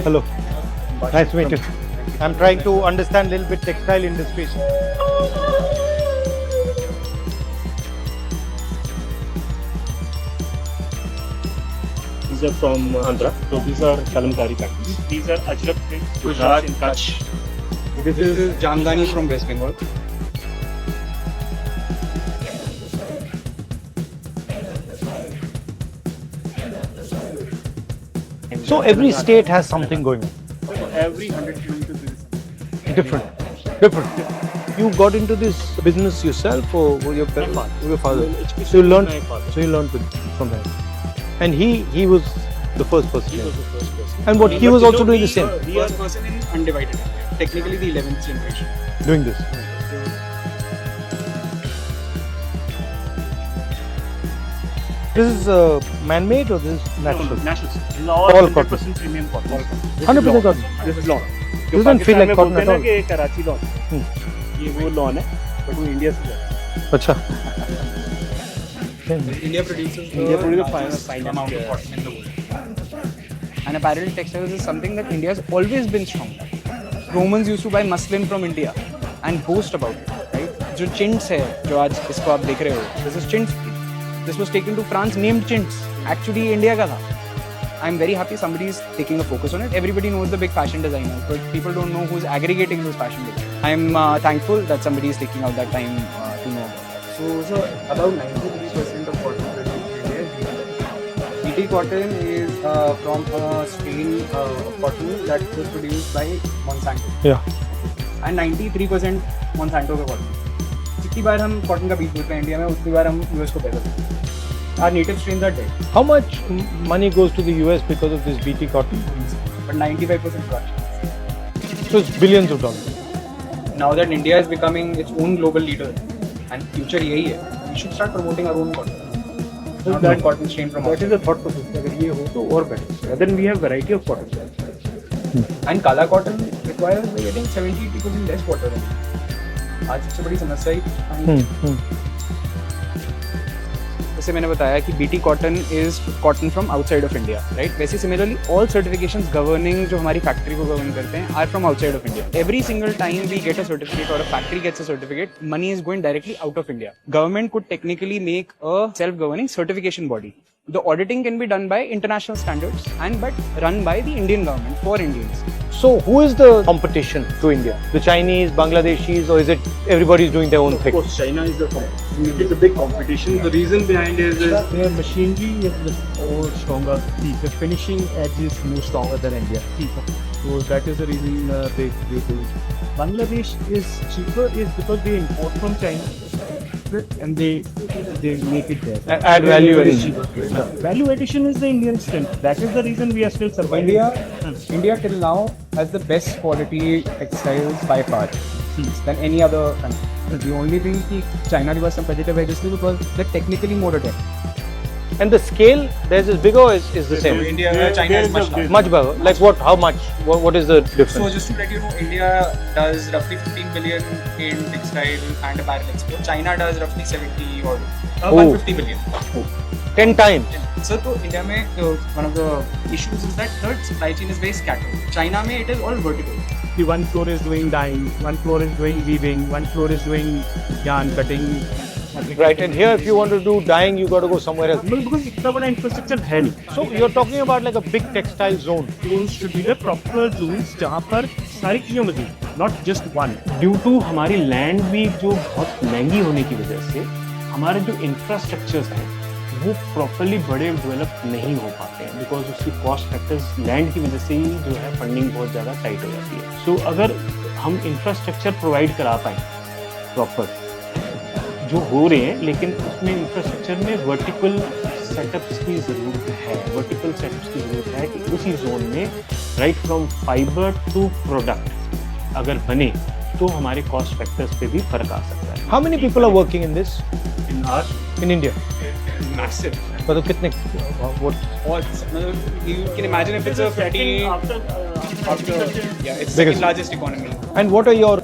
Hello, nice to meet you. I'm trying to understand a little bit textile industries. These are from Andhra. So these are kalamkari factories. These are Ajrak prints, Gujarat in Kutch. This is Jamdani from West Bengal. So every state has something going on. Every 100 kilometers there is something. Different. You got into this business yourself or your father? So you learned. My father. So you learned from him. And he was the first person. He was the first person. And what he was also doing the same. We are person in undivided. Technically the 11th generation. Doing this. This is man-made or this is natural? Natural. This is All all cotton. 100% premium cotton. 100% cotton. This is lawn. This doesn't feel like cotton at all. ये Karachi lawn ये वो lawn है but वो India से है अच्छा. India produces the fine amount of cotton in the world. And apparel textiles is something that India has always been strong at. Romans used to buy muslin from India and boast about it, right? जो chintz है, जो आज इसको आप देख रहे हो, this is chintz. This was taken to France, named chintz. Actually, India का था. I'm very happy somebody is taking a focus on it. Everybody knows the big fashion designers, but people don't know who's aggregating those fashion designers. I'm thankful that somebody is taking out that time to know about that. So about 93% of cotton produced in India is BT cotton is from a strain of cotton that was produced by Monsanto. Yeah. And 93% Monsanto का cotton. जितनी बार हम cotton का बीज बोलते हैं India में उतनी बार हम US को पैदा करते हैं. Our native strains are dead, How much money goes to the US because of this BT cotton? but 95% crushed. So it's billions of dollars. Now that India is becoming its own global leader and future यही है, we should start promoting our own cotton. Not that cotton strain from That outside. is the thought process. अगर ये हो तो और better. Then we have variety of cotton. And kala cotton requires getting 70-80% less water than आज सबसे बड़ी समस्या ही जैसे मैंने बताया कि BT cotton is cotton from outside of India, right? वैसे similarly all certifications governing जो हमारी factory को govern करते हैं are from outside of India. Every single time we get a certificate or a factory gets a certificate, money is going directly out of India. Government could technically make a self-governing certification body. The auditing can be done by international standards and but run by the Indian government for Indians. So who is the competition to India? The Chinese, Bangladeshis, or is it everybody's doing their own Of thing? course, China is the competition. It's a big competition. The reason behind it is their machinery is more stronger. The finishing edge is more stronger than India. So that is the reason they do it. Bangladesh is cheaper is because they import from China and they make it there. Add value addition. Value addition is the Indian strength. That is the reason we are still surviving. India till now has the best quality textiles by far than any other country. The only thing that China was competitive is because they're technically more adept. And the scale, theirs is bigger or is the same? China is much larger. Much bigger. Like what? How much? What is the So difference? just to let you know, India does roughly 15 billion in textile and apparel export. China does roughly 70 or 150 billion. 10 times. So to India mein, one of the issues is that third supply chain is very scattered. China mein it is all vertical. The one floor is doing dyeing, one floor is doing weaving, one floor is doing yarn cutting. Right. And here, if you want to do dyeing, you got to go somewhere else. Because इतना बड़ा infrastructure है नहीं. So you're talking about like a big textile zone. Zones should be the proper zones जहाँ पर सारी चीजें होंगी, not just one. Due to हमारी land भी जो बहुत महंगी होने की वजह से हमारे जो infrastructures हैं वो properly बड़े develop नहीं हो पाते हैं because उसकी cost factors land की वजह से ही जो है funding बहुत ज़्यादा tight हो जाती है. So अगर हम infrastructure provide करा पाएं proper जो हो रहे हैं लेकिन उसमें इंफ्रास्ट्रक्चर में वर्टिकल सेटअप्स की ज़रूरत है. वर्टिकल सेटअप्स की ज़रूरत है कि उसी जोन में right from fibre to product अगर बने तो हमारे कॉस्ट फैक्टर्स पे भी फर्क आ सकता है. How many people are working in this In our in India? massive मतलब कितने what You can imagine if it's a 50 after after, yeah, it's Biggest. second largest economy. and what are your